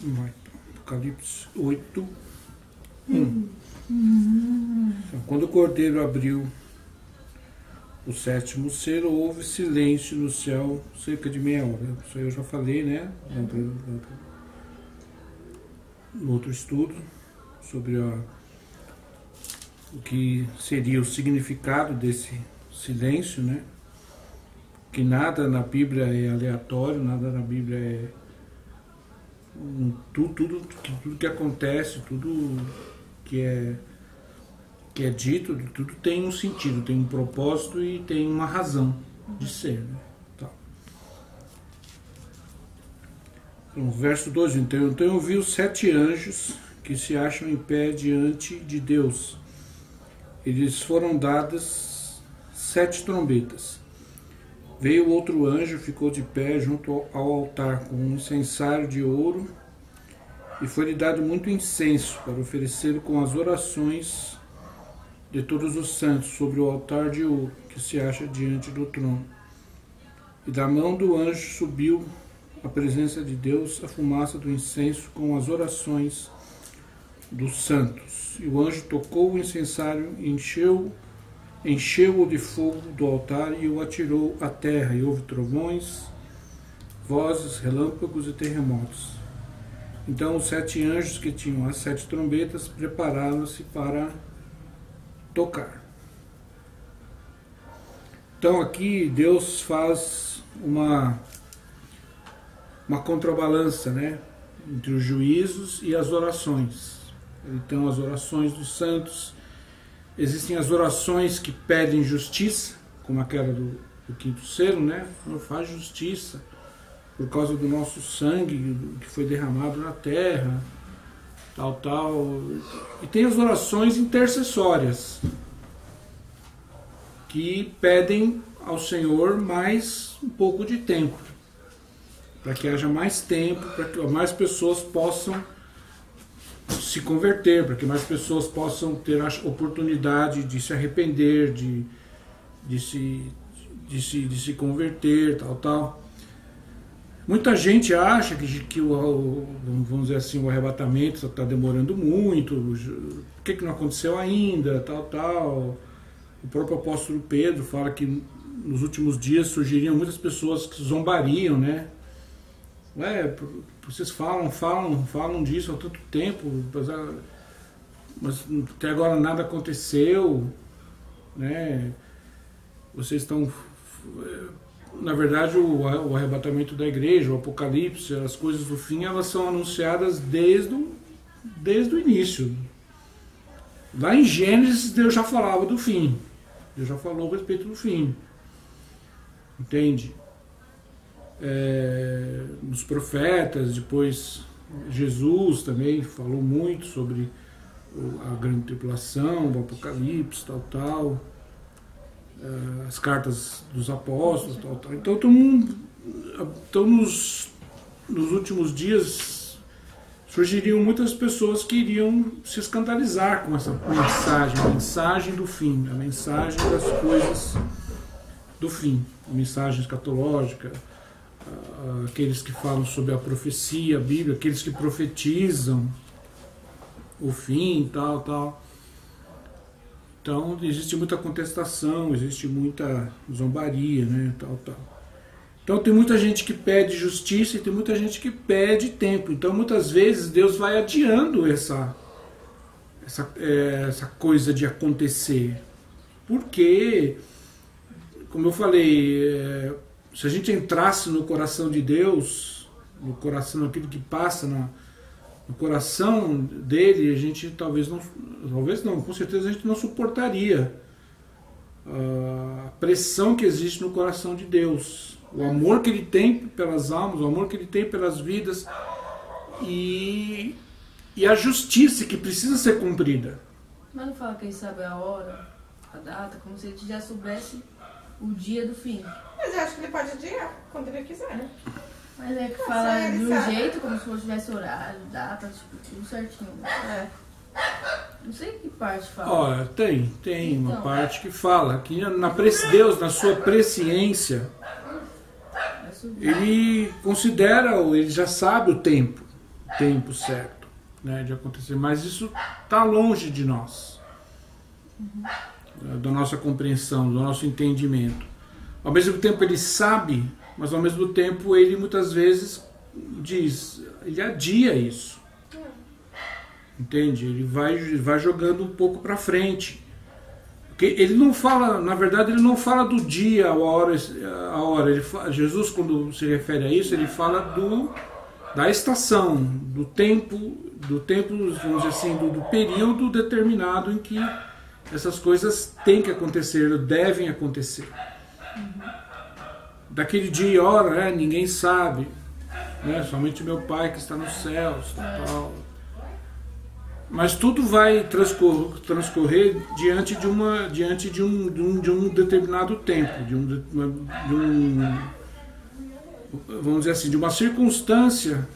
Vai, Apocalipse 8, 1. Então, quando o Cordeiro abriu o sétimo selo, houve silêncio no céu cerca de meia hora. Isso aí eu já falei, né? No outro estudo, sobre o que seria o significado desse silêncio, né? Que nada na Bíblia é aleatório, nada na Bíblia é... Tudo que acontece, tudo que é dito, tudo tem um sentido, tem um propósito e tem uma razão de ser. Né? Tá. Então, verso 12. Então eu vi os 7 anjos que se acham em pé diante de Deus. Eles foram dadas 7 trombetas. Veio outro anjo, ficou de pé junto ao altar com um incensário de ouro, e foi-lhe dado muito incenso para oferecê-lo com as orações de todos os santos sobre o altar de ouro que se acha diante do trono. E da mão do anjo subiu à presença de Deus a fumaça do incenso com as orações dos santos. E o anjo tocou o incensário e encheu-o de fogo do altar e o atirou à terra, e houve trovões, vozes, relâmpagos e terremotos. Então os 7 anjos que tinham as 7 trombetas prepararam-se para tocar. Então aqui Deus faz uma contrabalança, né, entre os juízos e as orações. Então as orações dos santos, existem as orações que pedem justiça, como aquela do 5º selo, né? Faz justiça por causa do nosso sangue que foi derramado na terra, tal. E tem as orações intercessórias, que pedem ao Senhor mais um pouco de tempo, para que haja mais tempo, para que mais pessoas possam se converter, para que mais pessoas possam ter a oportunidade de se arrepender, de se converter, tal. Muita gente acha que vamos dizer assim, o arrebatamento está demorando muito, por que não aconteceu ainda, tal. O próprio apóstolo Pedro fala que nos últimos dias surgiriam muitas pessoas que zombariam, né? Vocês falam disso há tanto tempo, mas até agora nada aconteceu, né? Vocês estão... Na verdade, o arrebatamento da igreja, o Apocalipse, as coisas do fim, elas são anunciadas desde o início. Lá em Gênesis, Deus já falava do fim. Deus já falou a respeito do fim. Entende? Os profetas, depois Jesus também falou muito sobre a grande tribulação, o Apocalipse, tal. As cartas dos apóstolos, tal. Então nos últimos dias surgiriam muitas pessoas que iriam se escandalizar com essa mensagem, a mensagem do fim, a mensagem das coisas do fim, a mensagem escatológica, aqueles que falam sobre a profecia, a Bíblia, aqueles que profetizam o fim, tal. Então existe muita contestação, existe muita zombaria, né, tal. Então tem muita gente que pede justiça e tem muita gente que pede tempo. Então muitas vezes Deus vai adiando essa coisa de acontecer. Porque, como eu falei, se a gente entrasse no coração de Deus, no coração daquilo que passa no coração dele, a gente talvez não, com certeza a gente não suportaria a pressão que existe no coração de Deus, o amor que ele tem pelas almas, o amor que ele tem pelas vidas e a justiça que precisa ser cumprida. Mas não fala que ele sabe a hora, a data, como se ele já soubesse o dia do fim. Mas eu acho que ele pode adiar quando ele quiser, né? Mas é que fala de um jeito, como se fosse tivesse horário, data, tipo, tudo certinho. Não sei que parte fala. Olha, tem então, uma parte que fala que Deus, na sua presciência, ele considera, ele já sabe o tempo, tempo certo, né, de acontecer, mas isso está longe de nós, da nossa compreensão, do nosso entendimento. Ao mesmo tempo ele sabe, mas ao mesmo tempo ele muitas vezes ele adia isso. Entende? Ele vai jogando um pouco para frente. Porque ele não fala, na verdade, ele não fala do dia, a hora. Jesus, quando se refere a isso, ele fala da estação, do tempo, vamos dizer assim, do período determinado em que essas coisas têm que acontecer, devem acontecer. Daquele dia e hora, ninguém sabe, né? Somente meu Pai que está nos céus, tal. Mas tudo vai transcorrer diante de um determinado tempo, vamos dizer assim, de uma circunstância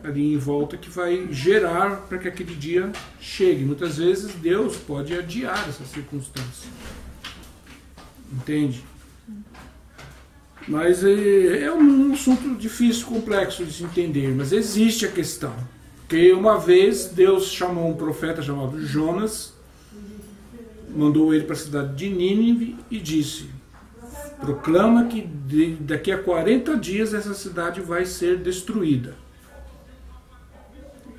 ali em volta que vai gerar para que aquele dia chegue. Muitas vezes Deus pode adiar essa circunstância. Entende? Mas é um assunto difícil, complexo de se entender, mas existe a questão. Porque uma vez Deus chamou um profeta chamado Jonas, mandou ele para a cidade de Nínive e disse: proclama que daqui a 40 dias essa cidade vai ser destruída.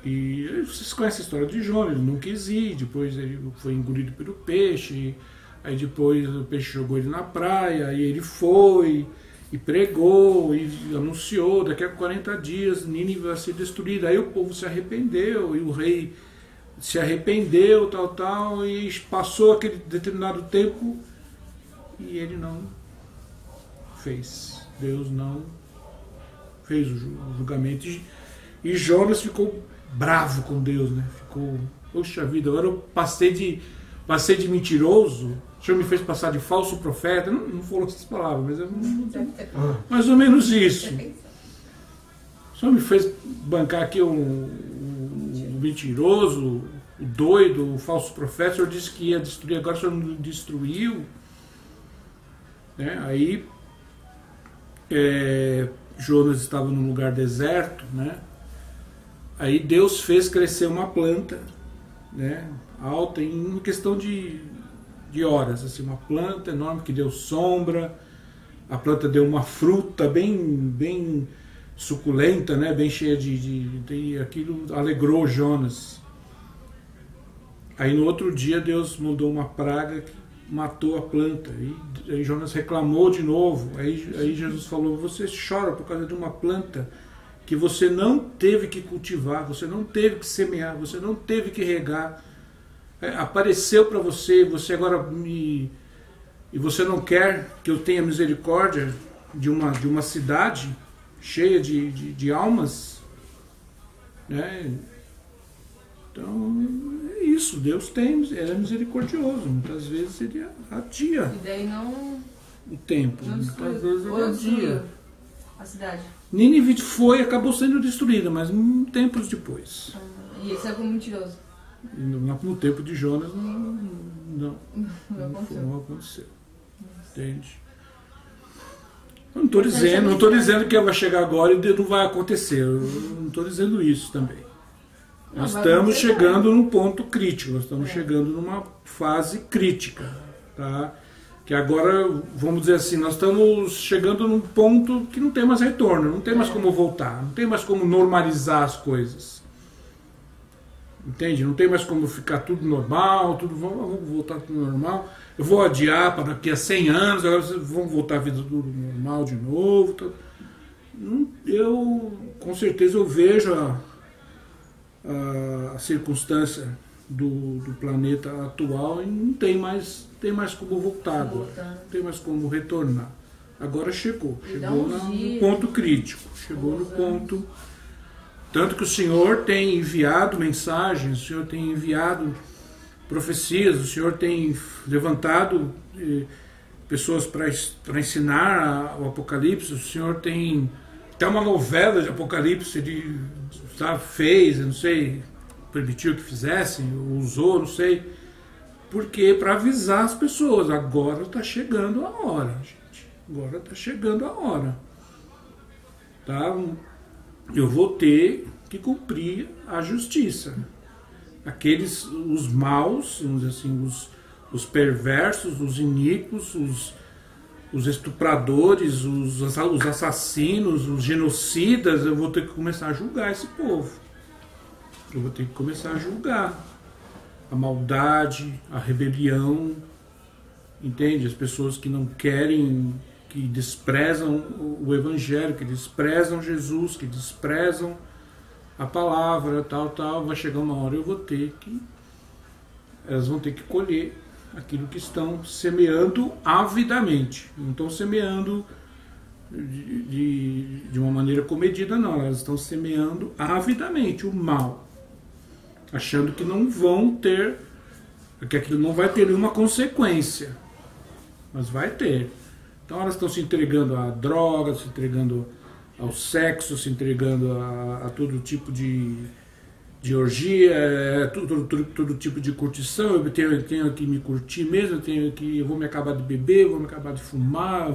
E vocês conhecem a história de Jonas, ele não quis ir, depois ele foi engolido pelo peixe, aí depois o peixe jogou ele na praia, aí ele foi e pregou e anunciou: daqui a 40 dias Nínive vai ser destruída. Aí o povo se arrependeu e o rei se arrependeu, tal, e passou aquele determinado tempo e ele não fez. Deus não fez o julgamento. E Jonas ficou bravo com Deus, né? Ficou, poxa vida, agora eu passei de mentiroso. O Senhor me fez passar de falso profeta. Não falou essas palavras, mas mais ou menos isso. O Senhor me fez bancar aqui um mentiroso, o doido, o falso profeta. O Senhor disse que ia destruir, agora o Senhor não destruiu. Né? Aí Jonas estava num lugar deserto, né? Aí Deus fez crescer uma planta, né, alta em questão de horas, assim, uma planta enorme que deu sombra. A planta deu uma fruta bem suculenta, né, bem cheia de aquilo alegrou Jonas. Aí no outro dia Deus mandou uma praga que matou a planta. E aí Jonas reclamou de novo. Aí Jesus falou: você chora por causa de uma planta que você não teve que cultivar, você não teve que semear, você não teve que regar. Apareceu para você, você agora e você não quer que eu tenha misericórdia de uma cidade cheia de almas, né? Então é isso, Deus ele é misericordioso, muitas vezes ele adia E daí não o tempo, muitas vezes ele adia a cidade. Nínive acabou sendo destruída, mas tempos depois. E esse é como mentiroso. No tempo de Jonas não aconteceu. Entende? Eu não estou dizendo que vai chegar agora e não vai acontecer. Eu não estou dizendo isso também. Nós estamos chegando num ponto crítico, nós estamos chegando numa fase crítica, tá? Que agora, vamos dizer assim, nós estamos chegando num ponto que não tem mais retorno, não tem mais como voltar, não tem mais como normalizar as coisas. Entende? Não tem mais como ficar tudo normal, vamos voltar tudo normal. Eu vou adiar para daqui a 100 anos, agora vamos voltar a vida tudo normal de novo. Com certeza eu vejo a circunstância do planeta atual e não tem mais como voltar agora, não tem mais como retornar. Agora chegou no ponto crítico, chegou no ponto. Tanto que o Senhor tem enviado mensagens, o Senhor tem enviado profecias, o Senhor tem levantado pessoas para ensinar o Apocalipse, o Senhor tem até uma novela de Apocalipse, ele fez, eu não sei, permitiu que fizessem, usou, não sei, porque para avisar as pessoas, agora está chegando a hora, gente, agora está chegando a hora, tá? eu vou ter que cumprir a justiça. Os maus, vamos dizer assim, os perversos, os iníquos, os estupradores, os assassinos, os genocidas, eu vou ter que começar a julgar esse povo. Eu vou ter que começar a julgar a maldade, a rebelião, entende? As pessoas que não querem, que desprezam o Evangelho, que desprezam Jesus, que desprezam a palavra, tal, vai chegar uma hora elas vão ter que colher aquilo que estão semeando avidamente. Não estão semeando de uma maneira comedida, não. Elas estão semeando avidamente o mal, achando que não vão ter, que aquilo não vai ter nenhuma consequência, mas vai ter. Então elas estão se entregando à droga, se entregando ao sexo, se entregando a todo tipo de orgia, todo tipo de curtição. Eu tenho que me curtir mesmo, eu vou me acabar de beber, eu vou me acabar de fumar,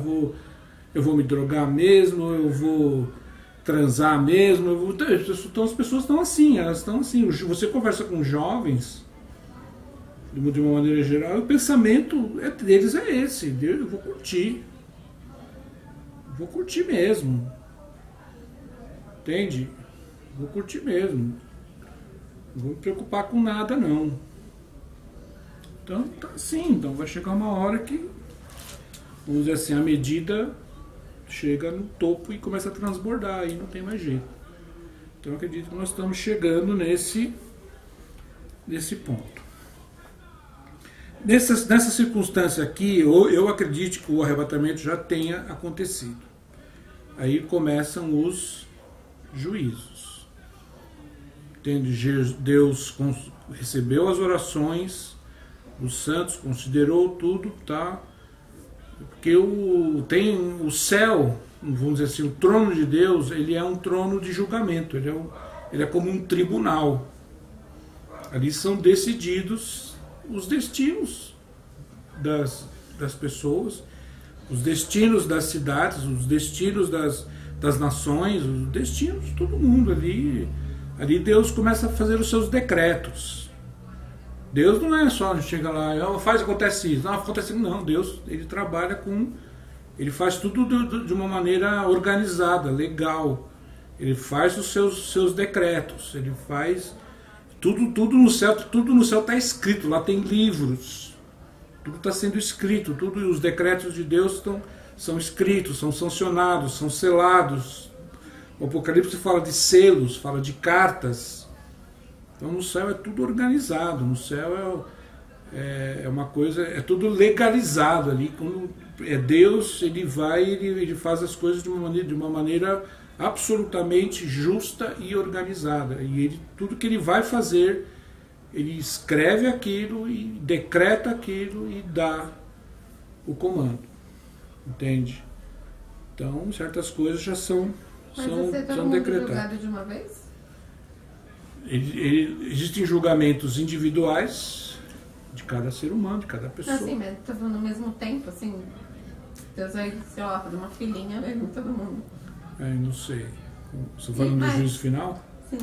eu vou me drogar mesmo, eu vou transar mesmo. Então as pessoas estão assim, elas estão assim. Você conversa com jovens, de uma maneira geral, o pensamento deles é esse: eu vou curtir mesmo, entende? Vou curtir mesmo, não vou me preocupar com nada não. Então tá assim, então vai chegar uma hora que, vamos dizer assim, a medida chega no topo e começa a transbordar, aí não tem mais jeito. Então eu acredito que nós estamos chegando nesse ponto. Nessa circunstância aqui, eu acredito que o arrebatamento já tenha acontecido. Aí começam os juízos. Entende? Deus recebeu as orações dos santos, considerou tudo, tá? Porque tem o céu, vamos dizer assim, o trono de Deus, ele é um trono de julgamento, ele é como um tribunal. Ali são decididos os destinos das pessoas, os destinos das cidades, os destinos das nações, os destinos de todo mundo. Ali Deus começa a fazer os seus decretos. Deus não é só, chega lá, acontece isso, não, Deus, ele trabalha ele faz tudo de uma maneira organizada, legal. Ele faz os seus decretos, ele faz tudo no céu está escrito, lá tem livros, tudo está sendo escrito, os decretos de Deus são escritos, são sancionados, são selados. O Apocalipse fala de selos, fala de cartas. Então no céu é tudo organizado, no céu é uma coisa, é tudo legalizado ali. Quando é Deus, ele faz as coisas de uma maneira absolutamente justa e organizada. E tudo que ele vai fazer, ele escreve aquilo e decreta aquilo e dá o comando. Entende? Então certas coisas já são decretadas. Julgado de uma vez? Existem julgamentos individuais de cada ser humano, de cada pessoa. Assim, mas tá falando ao mesmo tempo, assim, Deus vai, sei lá, fazer uma filhinha mesmo em todo mundo. Não sei. Você tá falando do juízo final? Sim.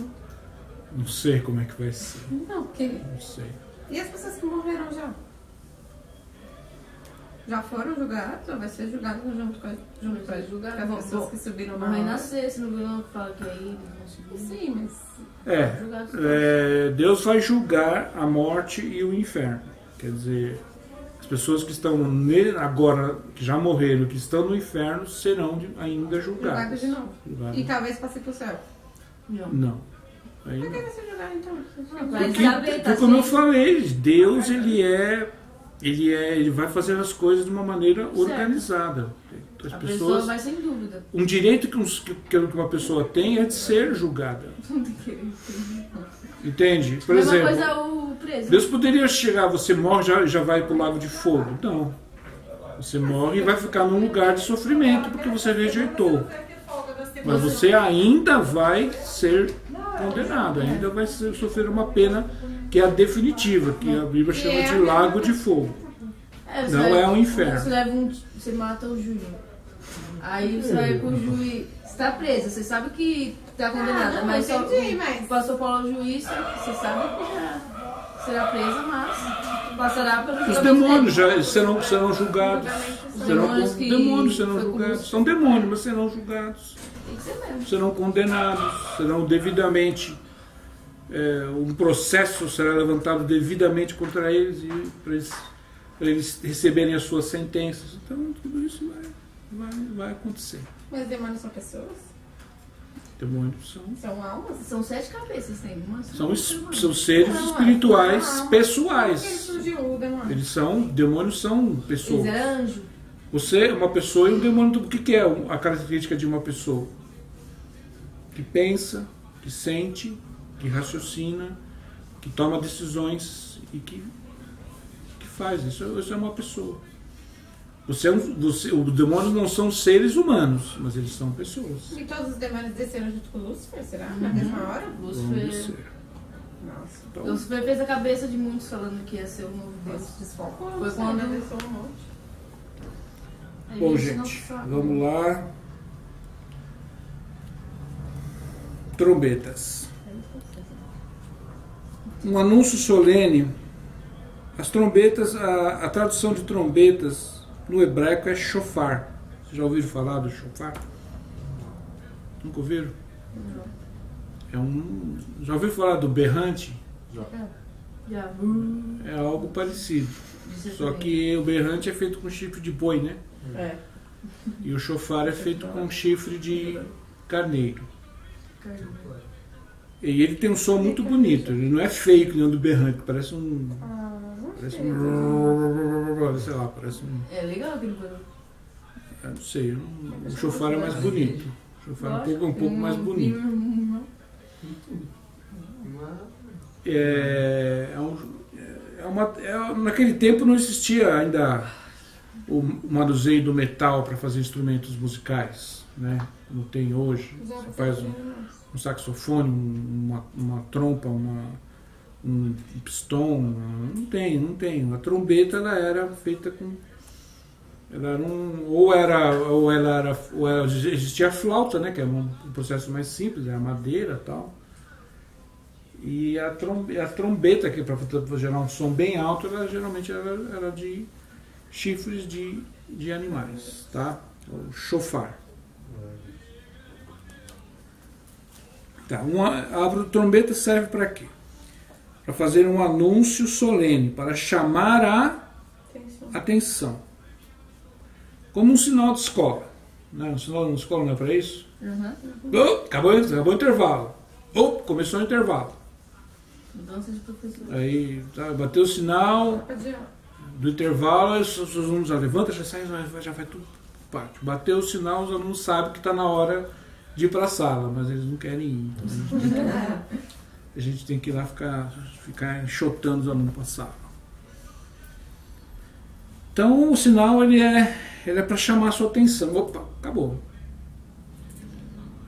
Não sei como é que vai ser. Não, porque... Não sei. E as pessoas que morreram já? Já foram julgados ou vai ser julgado junto com as pessoas que subiram na Vai nascer, se não viu que fala que aí vão subir. Sim, mas... Deus vai julgar a morte e o inferno. Quer dizer, as pessoas que estão agora, que já morreram, que estão no inferno, serão ainda julgadas. De novo. E talvez passe pro céu. Não. Aí Por que vai ser julgado então? Porque como eu falei, Deus ele vai fazer as coisas de uma maneira organizada. As a pessoas, pessoa vai sem dúvida. Um direito que uma pessoa tem é de ser julgada. Entende? Por exemplo, coisa o preso. Deus poderia chegar, você morre, já vai para o lago de fogo. Não. Você morre e vai ficar num lugar de sofrimento porque você rejeitou. Mas você ainda vai ser condenado, ainda vai sofrer uma pena que é a definitiva, que a Bíblia chama de lago de fogo. Não é um inferno. Você mata o juiz. Aí você vai com o juiz. Você está preso. Você sabe que tá condenada. Não, Mas só entendi, mas... passou pelo juiz, você sabe que já será presa, mas passará pelo Os julgamento demônios dele. serão julgados. Demônios serão julgados. São demônios, mas serão julgados. Tem que ser mesmo. Serão condenados, serão devidamente. Um processo será levantado devidamente contra eles e para eles receberem as suas sentenças. Então, tudo isso vai acontecer. Mas demônios são pessoas? Demônios São almas? São 7 cabeças, tem uma. são seres espirituais Como pessoais. que ele surgiu, o demônio? Demônios são pessoas. Eles eram anjo. Você é uma pessoa e um demônio. O que é a característica de uma pessoa? Que pensa, que sente, que raciocina, que toma decisões e que faz. Isso é uma pessoa. Os demônios não são seres humanos, mas eles são pessoas. E todos os demônios desceram junto com Lúcifer, será? Na mesma hora? Vão Lúcifer, descer. Nossa. Então, Lúcifer fez a cabeça de muitos falando que ia ser o novo Deus. Deus desfocou. Foi quando- Ele desceu um monte. Aí bom, não gente, sabe. vamos lá. Trombetas. Um anúncio solene. As trombetas, a tradução de trombetas no hebraico é shofar. Vocês já ouviram falar do shofar? Nunca ouviram? Já ouviram falar do berrante? Já. É algo parecido. Disse Só também. que o berrante é feito com chifre de boi, né? É. E o shofar é feito com chifre de carneiro. E ele tem um som muito bonito. Ele não é feio que nem o do berrante, parece um. Parece um. Sei lá, parece um. É legal aquele barulho. Eu não sei. O shofar é mais bonito. O shofar é um pouco mais bonito. Naquele tempo não existia ainda o manuseio do metal para fazer instrumentos musicais, né? Como tem hoje. Você faz um saxofone, uma trompa, um pistão. Não tem. A trombeta ela era feita com. Existia a flauta, né? Que é um processo mais simples, é a madeira e tal. E a trombeta, que para gerar um som bem alto, ela geralmente era de chifres de animais, tá? O shofar. Tá, a trombeta serve para quê? Para fazer um anúncio solene, para chamar a atenção. Como um sinal de escola. Né? Um sinal de escola não é para isso? Acabou o intervalo. Começou o intervalo. Mudança de professor. Aí bateu o sinal do intervalo, os alunos já levantam, já saem, já vai tudo pro pátio. Bateu o sinal, os alunos sabem que está na hora de ir para a sala, mas eles não querem ir. Então a gente tem que ir lá ficar enxotando os alunos para a sala. Então o sinal ele é para chamar a sua atenção. Opa, acabou.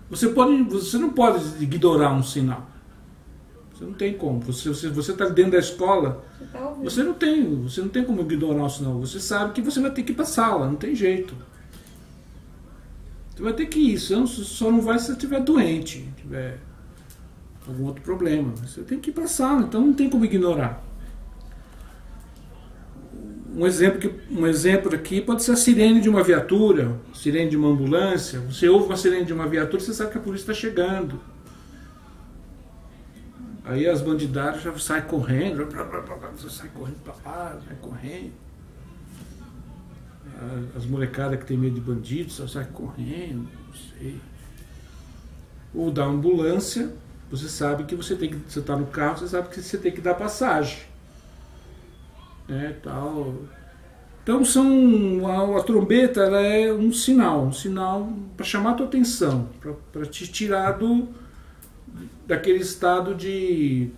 Você não pode ignorar um sinal. Você não tem como. Você está dentro da escola, você não tem como ignorar o sinal. Você sabe que você vai ter que ir para a sala, não tem jeito. Você vai ter que ir, só não vai se você estiver doente, tiver algum outro problema. Você tem que ir para a sala, então não tem como ignorar. Um exemplo aqui pode ser a sirene de uma viatura, sirene de uma ambulância. Você ouve uma sirene de uma viatura, você sabe que a polícia está chegando. Aí as bandidárias já saem correndo, você sai correndo para lá, sai correndo. As molecadas que tem medo de bandidos só saem correndo, não sei. Ou da ambulância, você sabe que você está no carro, você sabe que você tem que dar passagem. Né, tal. Então a trombeta ela é um sinal para chamar a tua atenção, para te tirar daquele estado de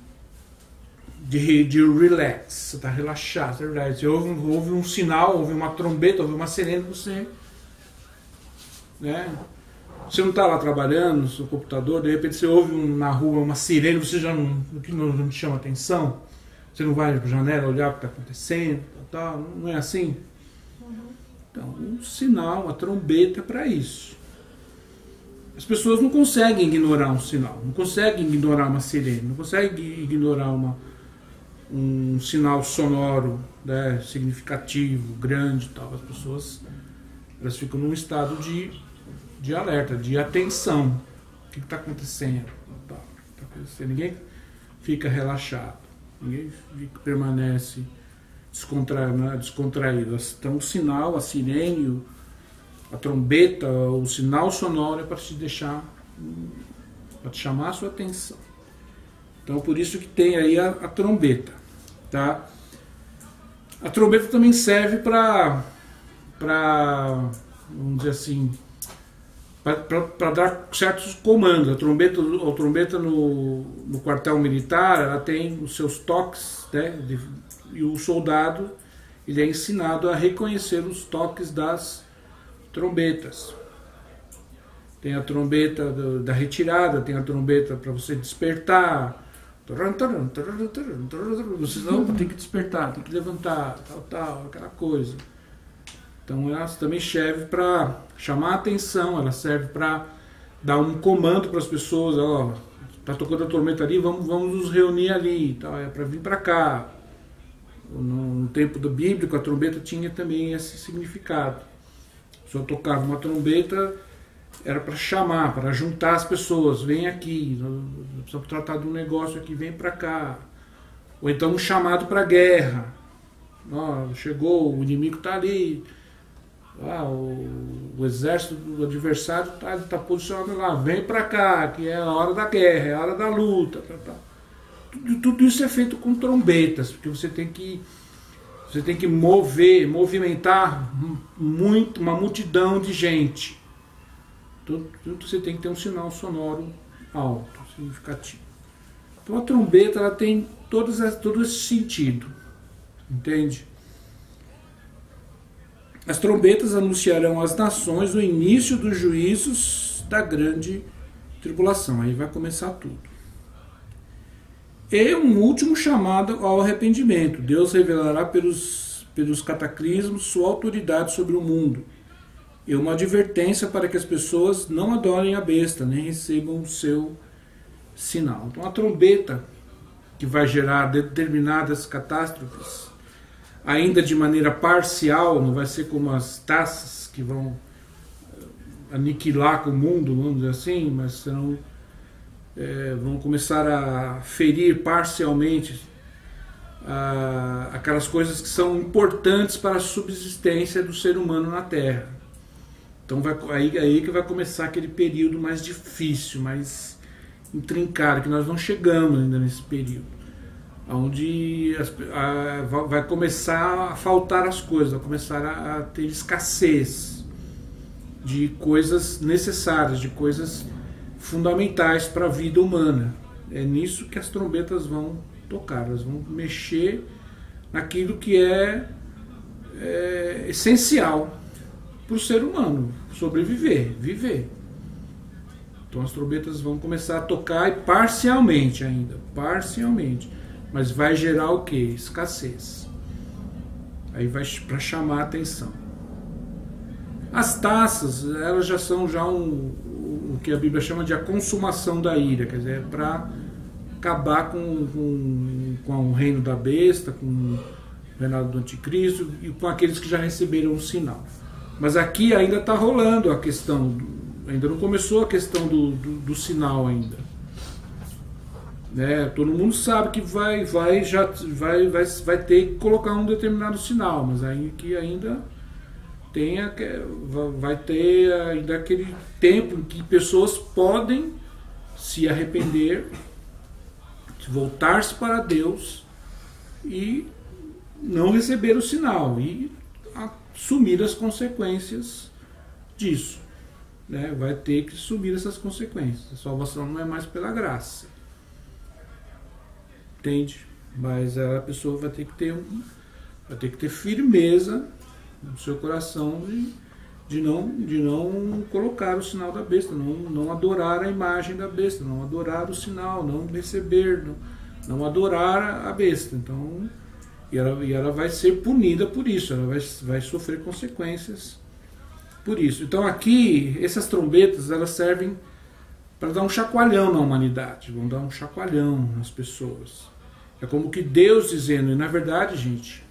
relax. Você está relaxado, você relax. Você ouve um sinal, ouve uma trombeta, ouve uma sirene, você não está lá trabalhando no seu computador, de repente você ouve na rua uma sirene, você já não te chama atenção. Você não vai para a janela olhar o que está acontecendo, tal, não é assim? Então, um sinal, uma trombeta para isso. as pessoas não conseguem ignorar um sinal, não conseguem ignorar uma sirene, não conseguem ignorar um sinal sonoro, né, significativo, grande e tal. As pessoas, elas ficam num estado de alerta, de atenção. O que está acontecendo? Ninguém fica relaxado, ninguém permanece descontraído. Então o sinal, a sirene, a trombeta, o sinal sonoro é para te deixar, para te chamar a sua atenção. Então por isso que tem aí a trombeta, tá? A trombeta também serve para vamos dizer assim, para dar certos comandos. A trombeta no quartel militar, ela tem os seus toques, né? E o soldado, ele é ensinado a reconhecer os toques das trombetas. Tem a trombeta da retirada, tem a trombeta para você despertar. Você não tem que despertar, tem que levantar, tal, aquela coisa. Então ela também serve para chamar a atenção, ela serve para dar um comando para as pessoas, ó, tá tocando a trombeta ali, vamos nos reunir ali, tal, é para vir para cá. No tempo do bíblico, a trombeta tinha também esse significado. Se eu tocava uma trombeta, era para chamar, para juntar as pessoas, vem aqui, precisamos tratar de um negócio aqui, vem para cá. Ou então um chamado para guerra. Ó, chegou, o inimigo está ali. O exército do adversário está posicionado lá, vem para cá, que é a hora da guerra, é a hora da luta. Tudo isso é feito com trombetas, porque você tem que movimentar uma multidão de gente. Tudo você tem que ter um sinal sonoro alto, significativo. Então a trombeta, ela tem todo esse sentido, entende? As trombetas anunciarão às nações o início dos juízos da grande tribulação. Aí vai começar tudo. E um último chamado ao arrependimento. Deus revelará pelos cataclismos sua autoridade sobre o mundo. E uma advertência para que as pessoas não adorem a besta, nem recebam o seu sinal. Então a trombeta, que vai gerar determinadas catástrofes, ainda de maneira parcial, não vai ser como as taças que vão aniquilar com o mundo, vamos dizer assim, mas serão, vão começar a ferir parcialmente aquelas coisas que são importantes para a subsistência do ser humano na Terra. Então aí que vai começar aquele período mais difícil, mais intrincado, que nós não chegamos ainda nesse período, onde vai começar a faltar as coisas, vai começar a ter escassez de coisas necessárias, de coisas fundamentais para a vida humana. É nisso que as trombetas vão tocar, elas vão mexer naquilo que é essencial para o ser humano sobreviver, viver. Então as trombetas vão começar a tocar, e parcialmente ainda, mas vai gerar o que? Escassez. Aí vai para chamar a atenção. As taças, elas já são o que a Bíblia chama de a consumação da ira, quer dizer, para acabar com o reino da besta, com o reinado do anticristo e com aqueles que já receberam o sinal. Mas aqui ainda está rolando a questão, ainda não começou a questão do sinal ainda. Todo mundo sabe que vai ter que colocar um determinado sinal, mas aí que ainda vai ter ainda aquele tempo em que pessoas podem se arrepender, voltar-se para Deus e não receber o sinal e assumir as consequências disso. Vai ter que assumir essas consequências. A salvação não é mais pela graça. Entende? Mas a pessoa vai ter que ter firmeza no seu coração de não colocar o sinal da besta, não adorar a imagem da besta, não adorar o sinal, não receber, não adorar a besta. Então, e ela vai ser punida por isso, ela vai sofrer consequências por isso. Então aqui, essas trombetas, elas servem para dar um chacoalhão na humanidade, vão dar um chacoalhão nas pessoas. É como que Deus dizendo, e na verdade, gente,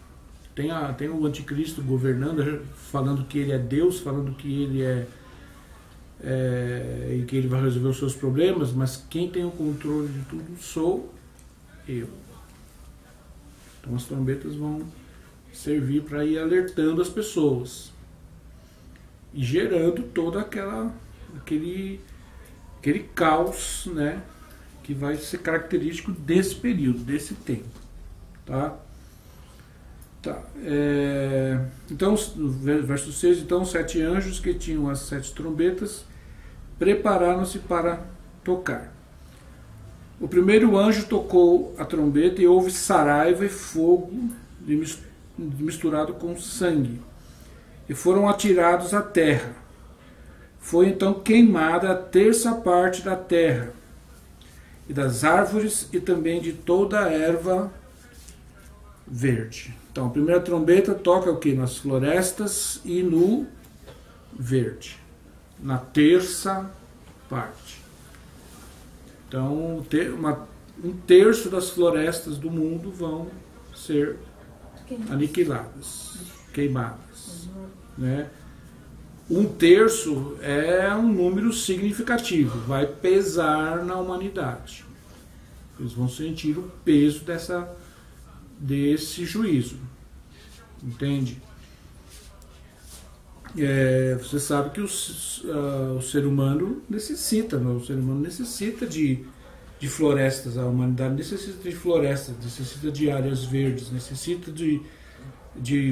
tem o anticristo governando, falando que ele é Deus, falando que ele e que ele vai resolver os seus problemas, mas quem tem o controle de tudo sou eu. Então as trombetas vão servir para ir alertando as pessoas e gerando todo aquele caos, né, que vai ser característico desse período, desse tempo, tá? Então, verso 6, então 7 anjos que tinham as 7 trombetas prepararam-se para tocar. O primeiro anjo tocou a trombeta e houve saraiva e fogo misturado com sangue, e foram atirados à terra. Foi então queimada a terça parte da terra, e das árvores, e também de toda a erva verde. Então a primeira trombeta toca o que? Nas florestas e no verde, na terça parte. Então um terço das florestas do mundo vão ser aniquiladas, queimadas, né? Um terço é um número significativo, vai pesar na humanidade. Eles vão sentir o peso desse juízo, entende? Você sabe que o ser humano necessita, né? O ser humano necessita de florestas, a humanidade necessita de florestas, necessita de áreas verdes, necessita de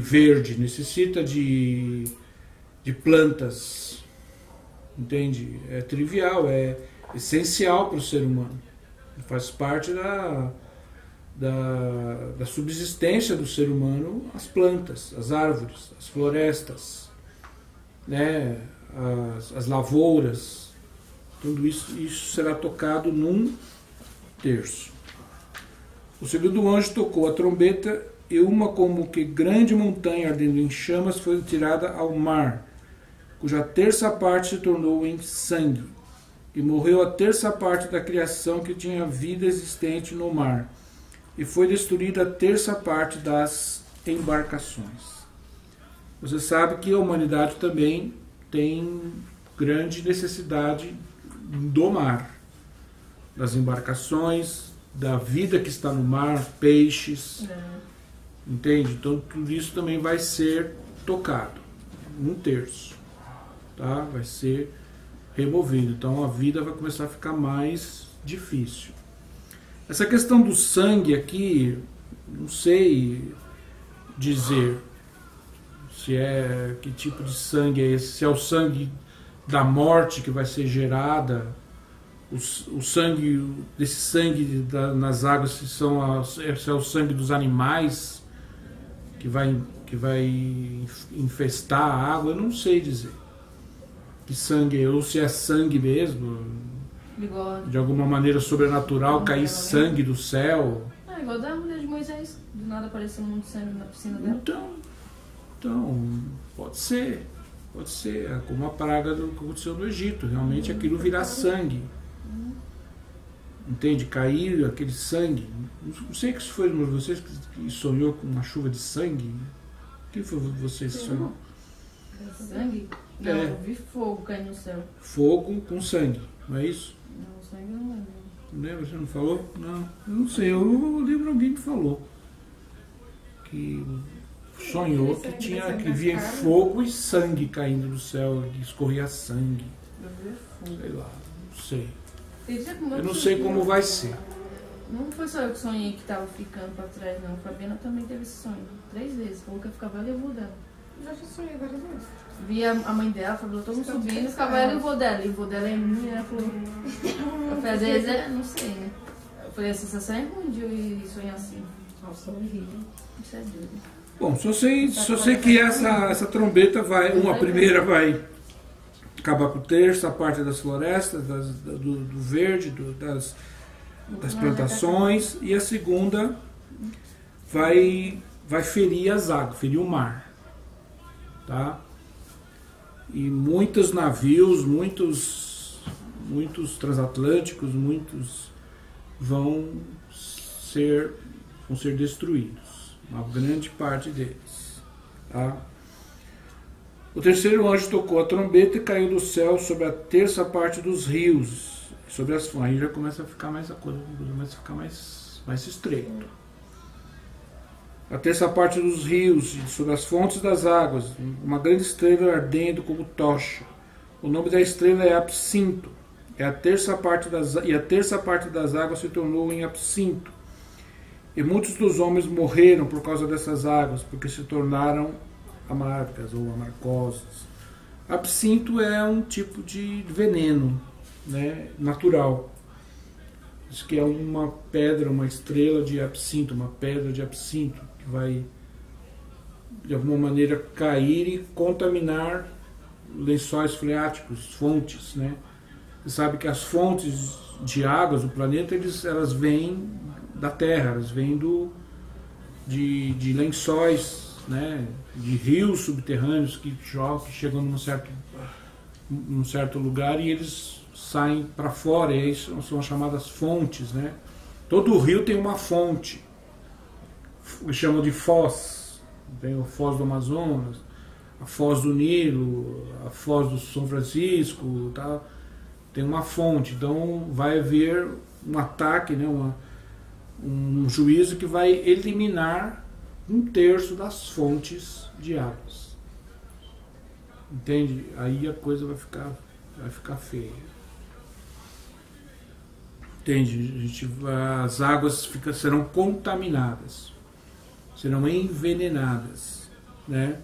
verde, necessita de plantas, entende? É trivial, é essencial para o ser humano, faz parte da subsistência do ser humano, as plantas, as árvores, as florestas, né? as lavouras, tudo isso será tocado num terço. O segundo anjo tocou a trombeta e uma como que grande montanha ardendo em chamas foi tirada ao mar, cuja terça parte se tornou em sangue, e morreu a terça parte da criação que tinha vida existente no mar, e foi destruída a terça parte das embarcações. Você sabe que a humanidade também tem grande necessidade do mar, das embarcações, da vida que está no mar, peixes, entende? Então tudo isso também vai ser tocado, um terço, tá? Vai ser removido, então a vida vai começar a ficar mais difícil. Essa questão do sangue aqui, não sei dizer que tipo de sangue é esse, se é o sangue da morte que vai ser gerada, o sangue, desse sangue nas águas, se é o sangue dos animais que vai infestar a água, eu não sei dizer que sangue é, ou se é sangue mesmo, de alguma maneira sobrenatural, cair sangue do céu. Igual da mulher de Moisés, do nada apareceu um monte de sangue na piscina dela. Então pode ser, é como a praga que aconteceu no Egito, realmente aquilo virá sangue, entende? Cair aquele sangue, não sei que isso foi vocês que sonhou com uma chuva de sangue, quem foi vocês que sonhou? Sangue? Não, eu vi fogo caindo no céu. Fogo com sangue, não é isso? Não, sangue eu não lembro. Não lembra? Você não falou? Não, eu não sei, eu lembro alguém que falou que sonhou que via fogo e sangue caindo do céu, que escorria sangue. Sei lá, não sei. Eu não sei como vai ser. Não foi só eu que sonhei que estava ficando para trás, não. A Fabiana também teve esse sonho 3 vezes. Falou que eu ficava ela e o vô dela. Eu já sonhei várias vezes. Vi a mãe dela, falou, todo mundo subindo, ficava ela e o vô dela. E o vô dela é minha, ela falou. Eu falei, às vezes, não sei, né? Eu falei, a sensação é ruim de sonhar assim. Nossa, horrível. Isso é doido. Bom, só sei que essa trombeta a primeira vai acabar com terça, a parte das florestas, do verde, das plantações, e a segunda vai ferir as águas, ferir o mar, tá? E muitos navios, muitos transatlânticos, muitos vão ser destruídos. Uma grande parte deles. Tá? O terceiro anjo tocou a trombeta e caiu do céu sobre a terça parte dos rios, sobre as fontes. Aí já começa a ficar mais a coisa, começa a ficar mais estreito. A terça parte dos rios, sobre as fontes das águas, uma grande estrela ardendo como tocha. O nome da estrela é Absinto. E a terça parte das águas se tornou em absinto. E muitos dos homens morreram por causa dessas águas, porque se tornaram amargas ou amargosas. Absinto é um tipo de veneno, né, natural. Diz que é uma pedra, uma estrela de absinto, uma pedra de absinto, que vai de alguma maneira cair e contaminar lençóis freáticos, fontes, né? Você sabe que as fontes de águas do planeta, elas vêm da Terra, elas vêm de lençóis, né? De rios subterrâneos que chegam num certo lugar e eles saem para fora, e aí são chamadas fontes, né? Todo rio tem uma fonte, eles chamam de foz. Tem o Foz do Amazonas, a Foz do Nilo, a Foz do São Francisco, tá? Tem uma fonte, então vai haver um ataque, né? Um juízo que vai eliminar 1/3 das fontes de águas. Entende? Aí a coisa vai ficar feia. Entende? As águas serão contaminadas, serão envenenadas, né?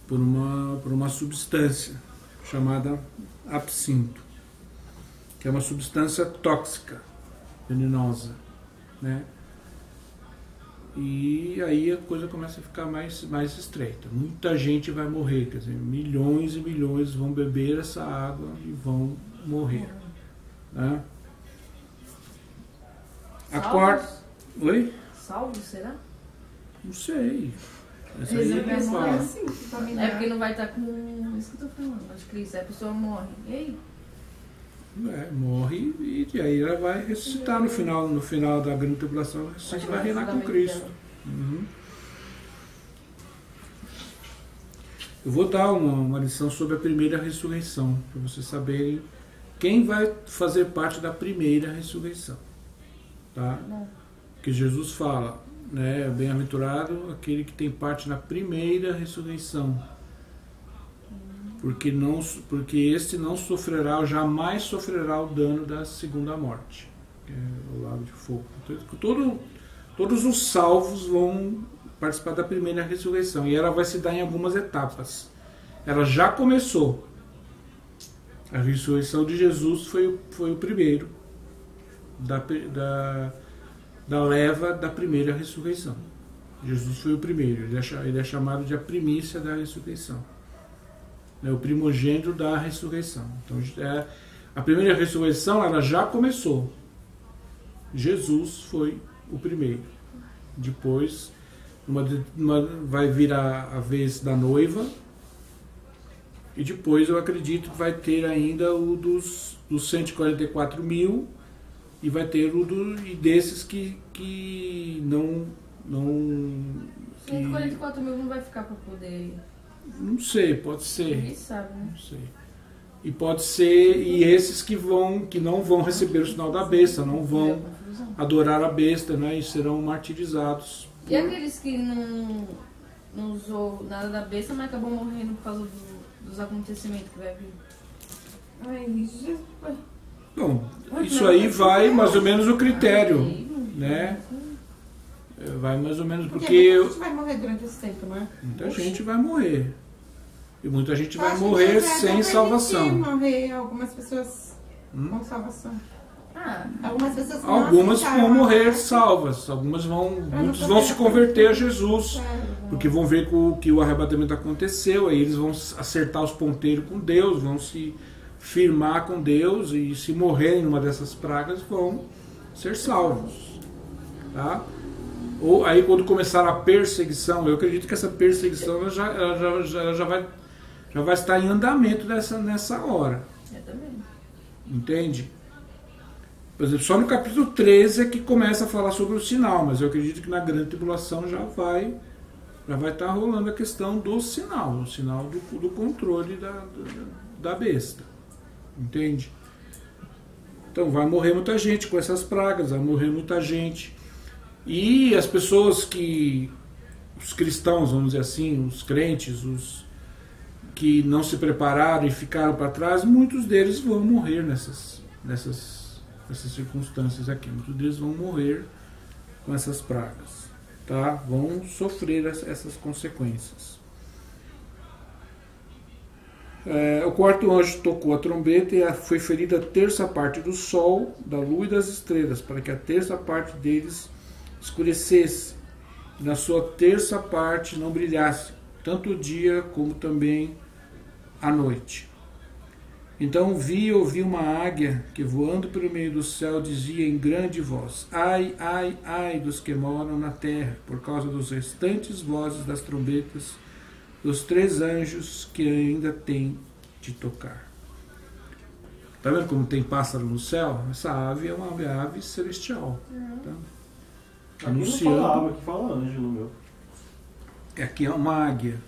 Por uma substância chamada absinto, que é uma substância tóxica, venenosa, né? E aí a coisa começa a ficar mais estreita. Muita gente vai morrer, quer dizer, milhões e milhões vão beber essa água e vão morrer, né? A quarta... Oi? Salvo, será? Não sei. Essa Eles aí vão é morrer assim, É porque não vai estar com... Isso que eu tô falando. Acho que isso, a pessoa morre. E aí? Morre e aí ela vai ressuscitar no final da grande tribulação, vai reinar com Cristo. Uhum. Eu vou dar uma lição sobre a primeira ressurreição, para vocês saberem quem vai fazer parte da primeira ressurreição. Tá? Que Jesus fala, né, bem-aventurado aquele que tem parte na primeira ressurreição, porque este não sofrerá, jamais sofrerá o dano da segunda morte, que é o lago de fogo. Todos os salvos vão participar da primeira ressurreição, e ela vai se dar em algumas etapas. Ela já começou. A ressurreição de Jesus foi o primeiro da leva da primeira ressurreição. Jesus foi o primeiro, ele é chamado de a primícia da ressurreição, é o primogênito da ressurreição. Então a primeira ressurreição ela já começou. Jesus foi o primeiro. Depois vai vir a vez da noiva, e depois eu acredito que vai ter ainda o dos 144 mil, e vai ter desses que não 144 mil não vai ficar para poder... Não sei, pode ser. Ninguém sabe, né? Não sei. E pode ser, e esses que não vão receber o sinal da besta, não vão adorar a besta, né? E serão martirizados. E aqueles que não usou nada da besta, mas acabou morrendo por causa dos acontecimentos que vai vir? Ai, Jesus. Bom, isso aí vai mais ou menos o critério, né? Vai mais ou menos, porque muita gente vai morrer durante esse tempo, não é? Muita gente vai morrer. E muita gente vai morrer sem salvação. Morrer algumas pessoas com salvação. Algumas vão morrer salvas, muitos vão se converter a Jesus, porque vão ver que o arrebatamento aconteceu, aí eles vão acertar os ponteiros com Deus, vão se firmar com Deus, e se morrerem numa dessas pragas vão ser salvos, tá? Ou aí quando começar a perseguição, eu acredito que essa perseguição ela já já vai estar em andamento nessa hora. Eu também. Entende? Por exemplo, só no capítulo 13 é que começa a falar sobre o sinal, mas eu acredito que na grande tribulação já vai estar rolando a questão do sinal, o sinal do controle da besta. Entende? Então vai morrer muita gente com essas pragas, vai morrer muita gente. E as pessoas os cristãos, vamos dizer assim, os crentes, os que não se prepararam e ficaram para trás, muitos deles vão morrer nessas circunstâncias aqui. Muitos deles vão morrer com essas pragas, tá? Vão sofrer essas consequências. O quarto anjo tocou a trombeta e foi ferida a terça parte do sol, da lua e das estrelas, para que a terça parte deles escurecesse, e na sua terça parte não brilhasse, tanto o dia como também a noite. Então vi e ouvi uma águia que, voando pelo meio do céu, dizia em grande voz: ai, ai, ai dos que moram na terra, por causa dos restantes vozes das trombetas dos 3 anjos que ainda têm de tocar. Está vendo como tem pássaro no céu? Essa ave é uma ave celestial. Tá? Anunciando. Aqui não fala ave, aqui fala anjo no meu. Aqui é uma águia.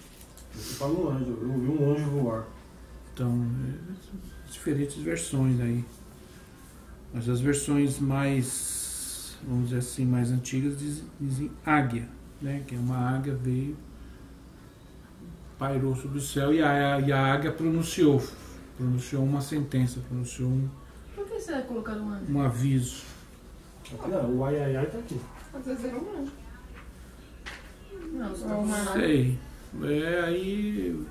Aqui fala um anjo, eu vi um anjo voar. Então, diferentes versões aí. Mas as versões mais, vamos dizer assim, mais antigas dizem águia, né? Que é uma águia veio, pairou sobre o céu e a águia pronunciou uma sentença, pronunciou Por que você vai colocar um anjo? um aviso. Não, o ai ai ai tá aqui. Às vezes era um anjo. Não, você Ou uma tá Sei. Aí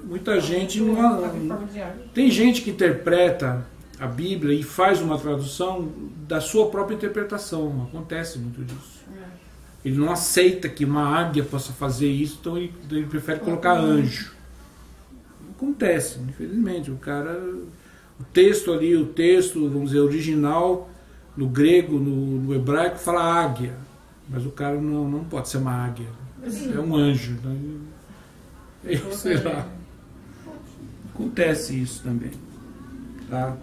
muita gente Em não. forma de ave. Tem gente que interpreta a Bíblia e faz uma tradução da sua própria interpretação. Acontece muito disso. Ele não aceita que uma águia possa fazer isso, então ele prefere colocar anjo. Acontece, infelizmente. O texto, vamos dizer, original, no grego, no hebraico, fala águia. Mas o cara não pode ser uma águia. É um anjo. Então, sei lá. Acontece isso também. Tá?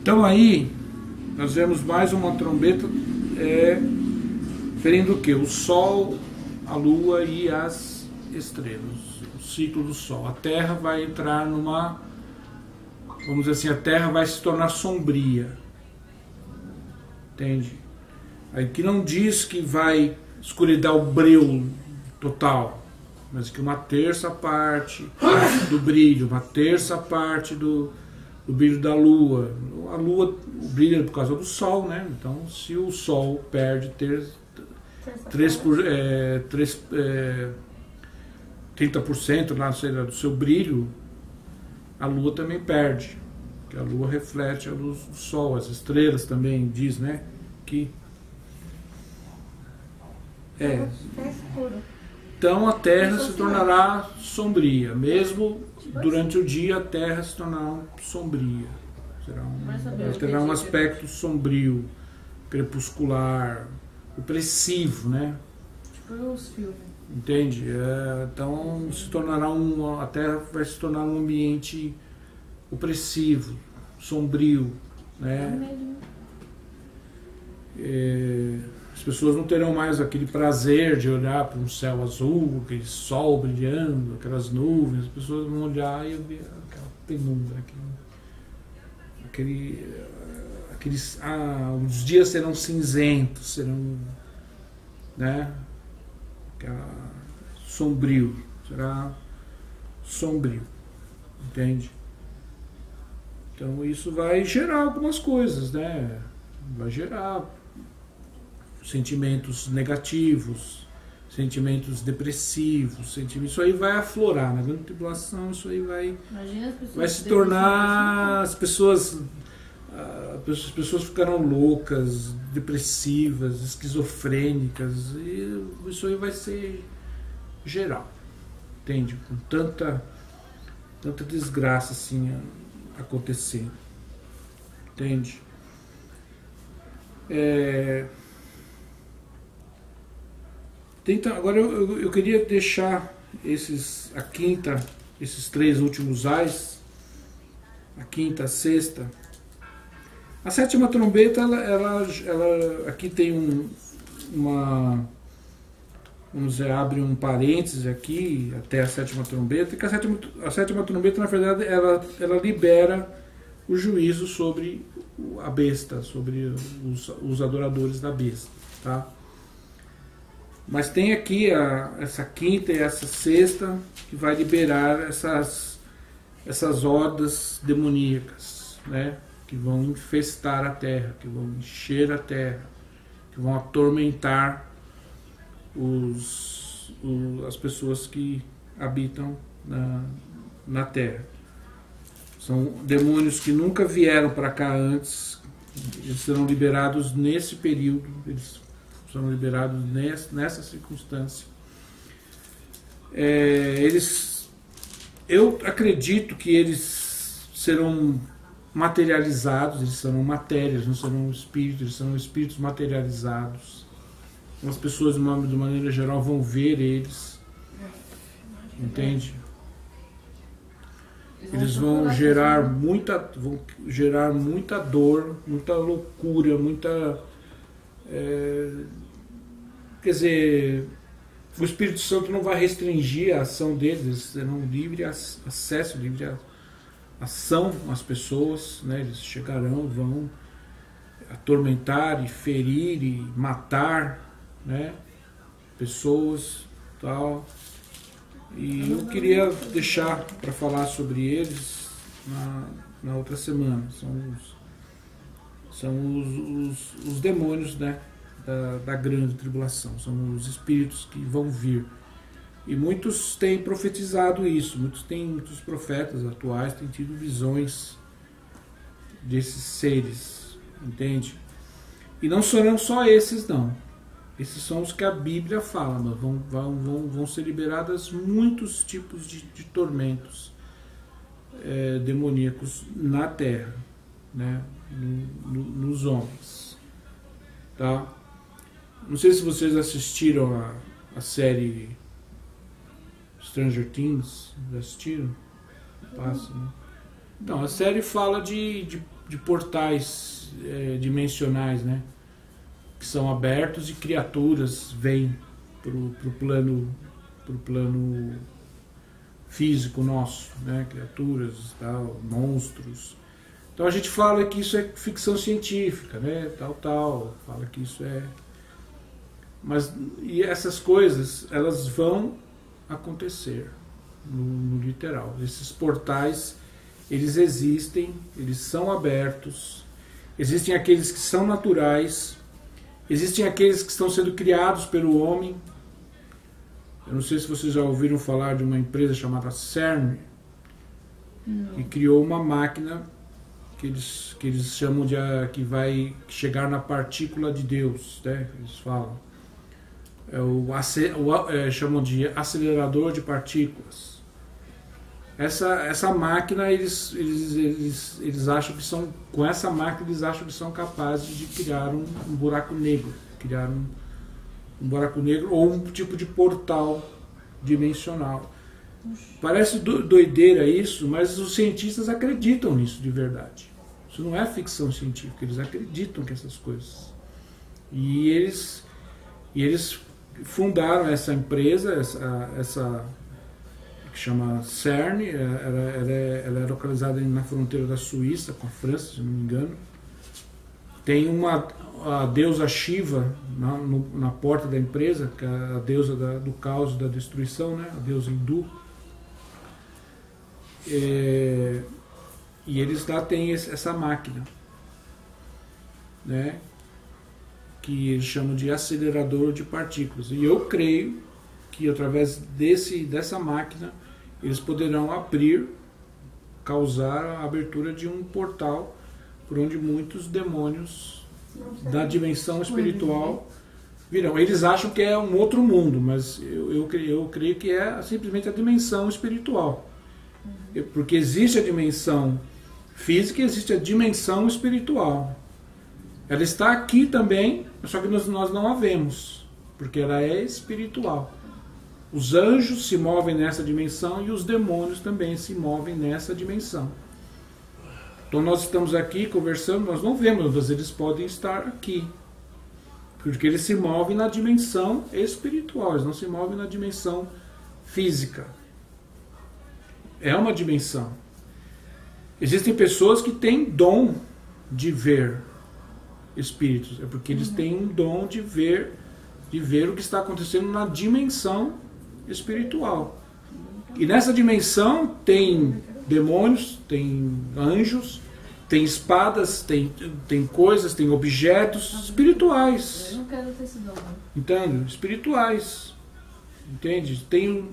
Então aí, nós vemos mais uma trombeta ferindo o quê? O Sol, a Lua e as estrelas. O ciclo do Sol. A Terra vai entrar numa... Vamos dizer assim, a Terra vai se tornar sombria. Entende? Aí que não diz que vai escuridar o breu total, mas que uma terça parte do brilho, uma terça parte do brilho da Lua. A Lua brilha por causa do Sol, né? Então, se o Sol perde 30% lá, sei lá, do seu brilho, a Lua também perde, porque a Lua reflete a luz do Sol. As estrelas também diz, né, que então a Terra se tornará sombria, mesmo durante o dia a Terra se tornará sombria, terá um aspecto sombrio, crepuscular, opressivo, né? Tipo os filmes. Entende? Então se tornará a Terra vai se tornar um ambiente opressivo, sombrio, né? As pessoas não terão mais aquele prazer de olhar para um céu azul, aquele sol brilhando, aquelas nuvens. As pessoas vão olhar e ver aquela penumbra, os dias serão cinzentos, serão, né, sombrio, será sombrio, entende? Então isso vai gerar algumas coisas, né? Vai gerar sentimentos negativos, sentimentos depressivos, isso aí vai aflorar na grande tribulação. Isso aí vai se tornar, as pessoas ficarão loucas, depressivas, esquizofrênicas, e isso aí vai ser geral, entende? Com tanta desgraça assim acontecendo, entende? Agora eu queria deixar esses 3 últimos ais, a quinta, a sexta. A sétima trombeta, ela aqui tem uma, vamos dizer, abre um parêntese aqui até a sétima trombeta, que a sétima trombeta, na verdade, ela libera o juízo sobre a besta, sobre os adoradores da besta, tá? Mas tem aqui essa quinta e essa sexta que vai liberar essas hordas demoníacas, né? Que vão infestar a terra, que vão encher a terra, que vão atormentar as pessoas que habitam na terra. São demônios que nunca vieram para cá antes, eles serão liberados nesse período, eles serão liberados nessa circunstância. Eu acredito que eles serão materializados, eles serão matérias, não serão espíritos, eles serão espíritos materializados. As pessoas, de maneira geral, vão ver eles, entende? Eles vão gerar muita dor, muita loucura, quer dizer, o Espírito Santo não vai restringir a ação deles, eles terão livre acesso, livre ação às pessoas, né? Eles chegarão, vão atormentar e ferir e matar, né? Pessoas, tal. E eu queria deixar para falar sobre eles na outra semana. São os demônios, né, da grande tribulação. São os espíritos que vão vir. E muitos têm profetizado isso. Muitos profetas atuais têm tido visões desses seres. Entende? E não serão só esses, não. Esses são os que a Bíblia fala, mas vão ser liberadas muitos tipos de tormentos demoníacos na Terra, né? Nos homens. Tá? Não sei se vocês assistiram a série Stranger Things. Já assistiram? Passa, né? Então, a série fala de portais dimensionais, né? Que são abertos e criaturas vêm pro plano físico nosso, né? Criaturas, tal, monstros. Então a gente fala que isso é ficção científica, né? Tal, fala que isso é... E essas coisas, elas vão acontecer no literal. Esses portais, eles existem, eles são abertos, existem aqueles que são naturais, existem aqueles que estão sendo criados pelo homem. Eu não sei se vocês já ouviram falar de uma empresa chamada CERN, que criou uma máquina que eles chamam de que vai chegar na partícula de Deus, né? Eles falam. Chamam de acelerador de partículas. Essa máquina, eles acham que são, com essa máquina eles acham que são capazes de criar um buraco negro, um buraco negro ou um tipo de portal dimensional. Parece doideira isso, mas os cientistas acreditam nisso de verdade. Isso não é ficção científica, eles acreditam que essas coisas. E eles fundaram essa empresa, essa que chama CERN, ela é localizada na fronteira da Suíça com a França, se não me engano. Tem a deusa Shiva na porta da empresa, que é a deusa do caos e da destruição, né? A deusa hindu. E eles lá têm essa máquina, né? Que eles chamam de acelerador de partículas. E eu creio que através dessa máquina eles poderão causar a abertura de um portal por onde muitos demônios da dimensão espiritual virão. Eles acham que é um outro mundo, mas eu creio que é simplesmente a dimensão espiritual. Porque existe a dimensão física e existe a dimensão espiritual. Ela está aqui também, só que nós não a vemos, porque ela é espiritual. Os anjos se movem nessa dimensão e os demônios também se movem nessa dimensão. Então nós estamos aqui conversando, nós não vemos, mas eles podem estar aqui. Porque eles se movem na dimensão espiritual, eles não se movem na dimensão física. É uma dimensão. Existem pessoas que têm dom de ver espíritos. É porque eles têm um dom de ver o que está acontecendo na dimensão espiritual. E nessa dimensão tem demônios, tem anjos, tem espadas, tem coisas, tem objetos espirituais. Eu não quero ter esse dom. Entende? Espirituais. Entende? Tem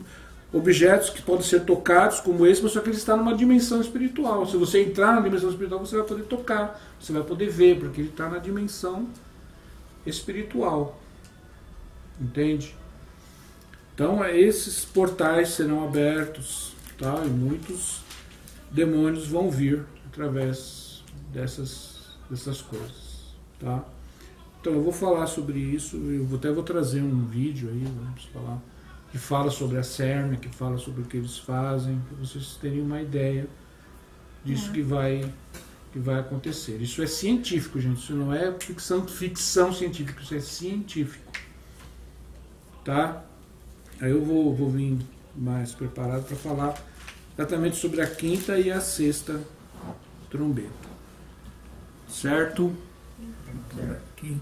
objetos que podem ser tocados como esse, mas só que ele está numa dimensão espiritual. Se você entrar na dimensão espiritual, você vai poder tocar, você vai poder ver, porque ele está na dimensão espiritual. Entende? Então esses portais serão abertos, tá? E muitos demônios vão vir através dessas coisas, tá? Então eu vou falar sobre isso, até vou trazer um vídeo aí, vamos falar, que fala sobre a CERN, que fala sobre o que eles fazem, para vocês terem uma ideia disso que vai acontecer. Isso é científico, gente, isso não é ficção científica, isso é científico, tá? Aí eu vou vir mais preparado para falar exatamente sobre a quinta e a sexta trombeta. Certo? Aqui.